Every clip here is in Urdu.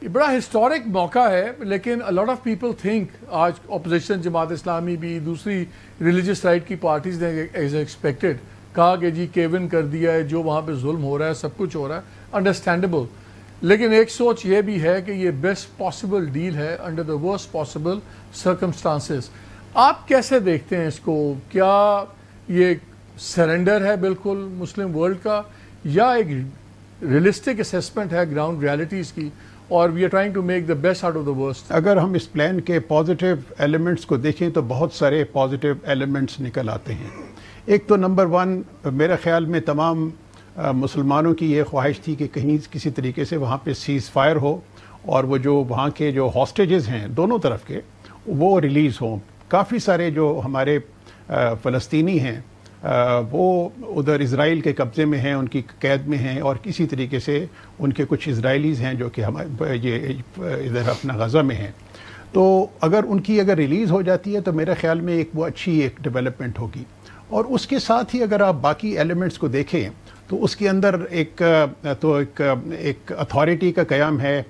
یہ بڑا ہسٹورک موقع ہے، لیکن a lot of people think آج اپوزیشن جماعت اسلامی بھی دوسری ریلیجس رائٹ کی پارٹیز نے ایز ایکسپیکٹڈ کہا کہ جی کیون کر دیا ہے، جو وہاں پہ ظلم ہو رہا ہے سب کچھ ہو رہا ہے، انڈرسٹینڈیبل. لیکن ایک سوچ یہ بھی ہے کہ یہ بیسٹ پاسبل ڈیل ہے under the worst possible circumstances. آپ کیسے دیکھتے ہیں اس کو؟ کیا یہ سرنڈر ہے بالکل مسلم ورلڈ کا، یا ایک ریئلسٹک اسیسمنٹ ہے گراؤنڈ ریالٹیز کی، اور we are trying to make the best out of the worst? اگر ہم اس پلان کے پازیٹیو ایلیمنٹس کو دیکھیں تو بہت سارے پازیٹیو ایلیمنٹس نکل آتے ہیں. ایک تو نمبر ون، میرے خیال میں تمام مسلمانوں کی یہ خواہش تھی کہ کہیں کسی طریقے سے وہاں پہ سیز فائر ہو، اور وہ جو وہاں کے جو ہاسٹیجز ہیں دونوں طرف کے وہ ریلیز ہوں. کافی سارے جو ہمارے فلسطینی ہیں وہ ادھر اسرائیل کے قبضے میں ہیں، ان کی قید میں ہیں، اور کسی طریقے سے ان کے کچھ اسرائیلیز ہیں جو کہ یہ ادھر اپنا غزہ میں ہیں. تو اگر ان کی ریلیز ہو جاتی ہے تو میرے خیال میں وہ اچھی ایک ڈیولپمنٹ ہوگی. اور اس کے ساتھ ہی اگر آپ باقی ایلیمنٹس کو دیکھیں تو اس کے اندر ایک اتھارٹی کا قیام ہے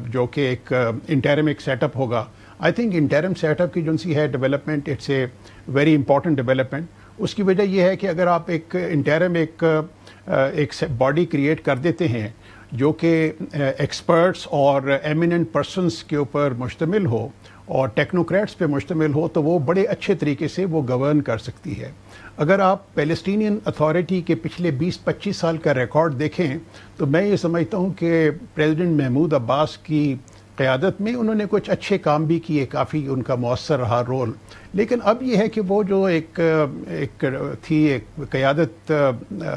جو کہ ایک انٹرمک سیٹ اپ ہوگا. I think interim set up کی جو سی ہے development, it's a very important development. اس کی وجہ یہ ہے کہ اگر آپ ایک انٹرم ایک باڈی کریٹ کر دیتے ہیں جو کہ ایکسپرٹس اور ایمیننٹ پرسنس کے اوپر مشتمل ہو اور ٹیکنوکریٹس پہ مشتمل ہو، تو وہ بڑے اچھے طریقے سے وہ گورن کر سکتی ہے. اگر آپ پیلسٹینین اتھارٹی کے پچھلے 20-25 سال کا ریکارڈ دیکھیں تو میں یہ سمجھتا ہوں کہ پریزیڈنٹ محمود عباس کی قیادت میں انہوں نے کچھ اچھے کام بھی کیے، کافی ان کا مؤثر رہا رول. لیکن اب یہ ہے کہ وہ جو ایک قیادت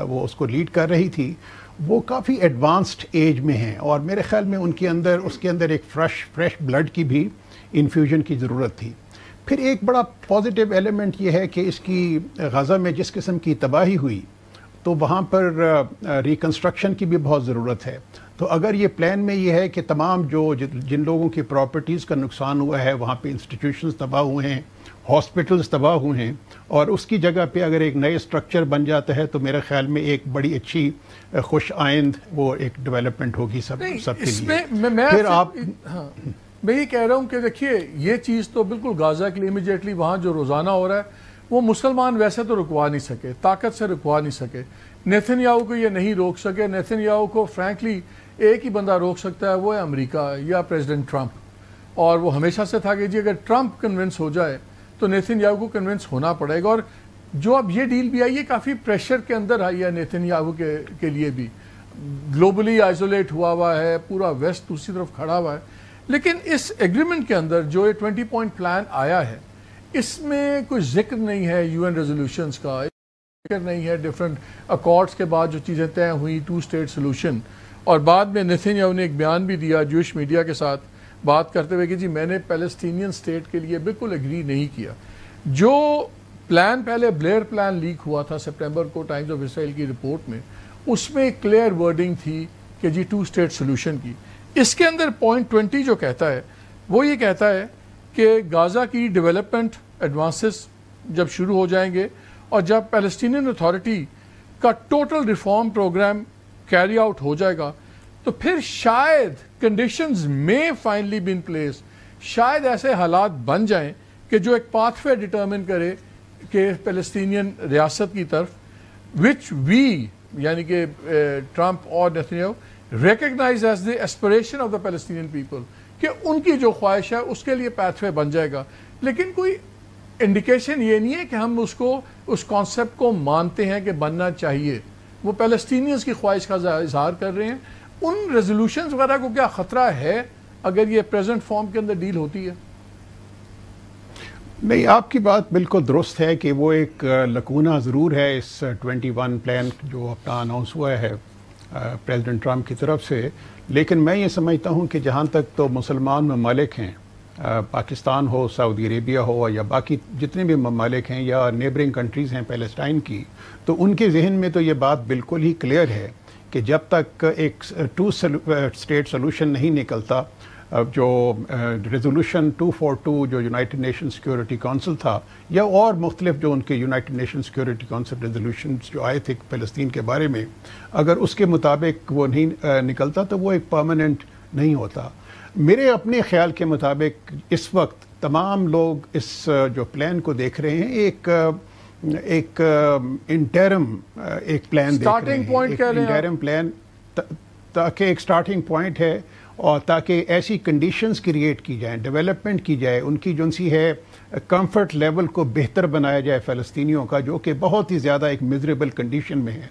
وہ اس کو لیڈ کر رہی تھی، وہ کافی ایڈوانسڈ ایج میں ہیں، اور میرے خیال میں اس کے اندر ایک فریش بلڈ کی بھی انفیوژن کی ضرورت تھی. پھر ایک بڑا پازیٹیو ایلیمنٹ یہ ہے کہ اس کی غزہ میں جس قسم کی تباہی ہوئی تو وہاں پر ریکنسٹرکشن کی بھی بہت ضرورت ہے. تو اگر یہ پلان میں یہ ہے کہ تمام جن لوگوں کی پراپرٹیز کا نقصان ہوا ہے، وہاں پہ انسٹیٹیوشنز تباہ ہوئے ہیں، ہاسپٹلز تباہ ہوئے ہیں، اور اس کی جگہ پہ اگر ایک نئے اسٹرکچر بن جاتا ہے تو میرے خیال میں ایک بڑی اچھی خوش آئند وہ ایک ڈیولپمنٹ ہوگی سب کے لیے. پھر آپ میں یہ کہہ رہا ہوں کہ دیکھیے یہ چیز تو بالکل غازہ کے لیے امیجیٹلی وہاں جو روزانہ ہو رہا ہے وہ مسلمان ویسے تو رکوا نہیں سکے، طاقت سے رکوا نہیں سکے. نیتن یاہو کو یہ نہیں روک سکے. نیتن یاہو کو فرینکلی ایک ہی بندہ روک سکتا ہے، وہ ہے امریکہ یا پریزیڈنٹ ٹرمپ. اور وہ ہمیشہ سے تھا کہ جی اگر ٹرمپ کنونس ہو جائے تو نیتن یاہو کو کنونس ہونا پڑے گا. اور جو اب یہ ڈیل بھی آئی ہے کافی پریشر کے اندر آئی ہے نیتن یاہو کے لیے بھی. گلوبلی آئسولیٹ ہوا ہے، پورا ویسٹ دوسری طرف کھڑا ہوا ہے. لیکن اس ایگریمنٹ کے اندر جو یہ 20 پوائنٹ پلان آیا ہے اس میں کوئی ذکر نہیں ہے UN ریزولوشنز کا، ذکر نہیں ہے ڈیفرنٹ اکارڈز کے بعد جو چیزیں طے ہوئی 2 اسٹیٹ سولوشن. اور بعد میں نیتن یاہو نے ایک بیان بھی دیا جوش میڈیا کے ساتھ بات کرتے ہوئے کہ جی میں نے پیلسٹینین اسٹیٹ کے لیے بالکل ایگری نہیں کیا. جو پلان پہلے بلیئر پلان لیک ہوا تھا سپٹمبر کو ٹائمز آف اسرائیل کی رپورٹ میں، اس میں ایک کلیئر ورڈنگ تھی کہ جی 2 اسٹیٹ سولوشن کی. اس کے اندر پوائنٹ 20 جو کہتا ہے وہ یہ کہتا ہے کہ غازہ کی ڈیولپمنٹ ایڈوانسز جب شروع ہو جائیں گے اور جب پیلسٹینین اتھارٹی کا total reform program carry out ہو جائے گا تو پھر شاید کنڈیشنز میں فائنلی بی ان پلیس، شاید ایسے حالات بن جائیں کہ جو ایک پاتھ وے ڈٹرمن کرے کہ پیلسٹینین ریاست کی طرف وچ وی یعنی کہ ٹرمپ اور Netanyahu recognise as the aspiration of the Palestinian people, کہ ان کی جو خواہش ہے اس کے لیے پاتھ وے بن جائے گا. لیکن کوئی انڈیکیشن یہ نہیں ہے کہ ہم اس کانسیپٹ کو مانتے ہیں کہ بننا چاہیے. وہ پیلسٹینینز کی خواہش کا اظہار کر رہے ہیں. ان ریزولوشنز وغیرہ کو کیا خطرہ ہے اگر یہ پریزنٹ فارم کے اندر ڈیل ہوتی ہے؟ نہیں، آپ کی بات بالکل درست ہے کہ وہ ایک لکونہ ضرور ہے اس 21 پلان جو اپنا اناؤنس ہوا ہے پریزیڈنٹ ٹرمپ کی طرف سے. لیکن میں یہ سمجھتا ہوں کہ جہاں تک تو مسلمان ممالک ہیں، پاکستان ہو، سعودی عربیہ ہو، یا باقی جتنے بھی ممالک ہیں یا نیبرنگ کنٹریز ہیں پیلسٹائن کی، تو ان کے ذہن میں تو یہ بات بالکل ہی کلیئر ہے کہ جب تک ایک 2 اسٹیٹ سولوشن نہیں نکلتا، جو ریزولوشن 242 جو یونائٹڈ نیشن سیکورٹی کونسل تھا، یا اور مختلف جو ان کے United nation security council resolutions جو آئے تھے فلسطین کے بارے میں، اگر اس کے مطابق وہ نہیں نکلتا تو وہ ایک پرماننٹ نہیں ہوتا. میرے اپنے خیال کے مطابق اس وقت تمام لوگ اس جو پلان کو دیکھ رہے ہیں ایک انٹرم ایک پلان دیکھ رہے ہیں, انٹرم پلان, تاکہ ایک سٹارٹنگ پوائنٹ ہے اور تاکہ ایسی کنڈیشنز کریٹ کی جائیں, ڈیولپمنٹ کی جائے, ان کی جو سی ہے کمفرٹ لیول کو بہتر بنایا جائے فلسطینیوں کا, جو کہ بہت ہی زیادہ ایک میزریبل کنڈیشن میں ہے.